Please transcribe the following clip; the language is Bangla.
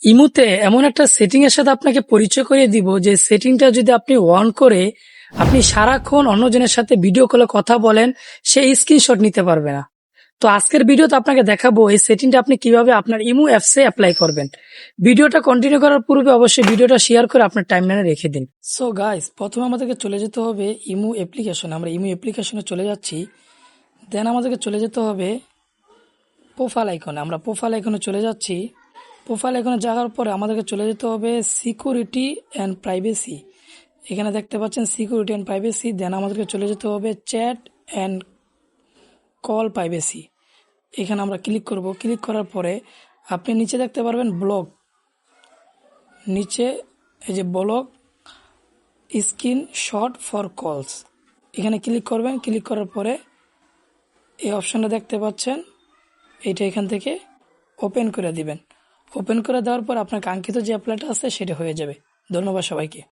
ইমুতে এমন একটা সেটিং এর সাথে আপনাকে পরিচয় করিয়ে দিব যে সেটিংটা যদি আপনি অন করে আপনি সারাক্ষণ অন্যজনের সাথে ভিডিও কলে কথা বলেন, সে স্ক্রিনশট নিতে পারবে না। তো আজকের ভিডিওতে আপনাকে দেখাবো এই সেটিংটা আপনি কিভাবে আপনার ইমু অ্যাপসে অ্যাপ্লাই করবেন। ভিডিওটা কন্টিনিউ করার পূর্বে অবশ্যই ভিডিওটা শেয়ার করে আপনার টাইমলাইনে রেখে দিন। সো গাইস, প্রথমে আমাদেরকে চলে যেতে হবে ইমু অ্যাপ্লিকেশন। আমরা ইমু অ্যাপ্লিকেশনে চলে যাচ্ছি। দেন আমাদেরকে চলে যেতে হবে প্রোফাইল আইকনে। আমরা প্রোফাইল আইকনে চলে যাচ্ছি। প্রোফাইল আইকনে যাওয়ার পরে আমাদেরকে চলে যেতে হবে সিকিউরিটি অ্যান্ড প্রাইভেসি। এখানে দেখতে পাচ্ছেন সিকিউরিটি অ্যান্ড প্রাইভেসি। দেন আমাদেরকে চলে যেতে হবে চ্যাট অ্যান্ড কল প্রাইভেসি। এখানে আমরা ক্লিক করব। ক্লিক করার পরে আপনি নিচে দেখতে পারবেন ব্লগ, নিচে এই যে ব্লগ স্ক্রিনশট ফর কলস, এখানে ক্লিক করবেন। ক্লিক করার পরে এই অপশানটা দেখতে পাচ্ছেন, এইটা এখান থেকে ওপেন করে দিবেন। ওপেন করে দেওয়ার পর আপনার কাঙ্ক্ষিত যে অ্যাপ্লাইটা আছে সেটা হয়ে যাবে। ধন্যবাদ সবাইকে।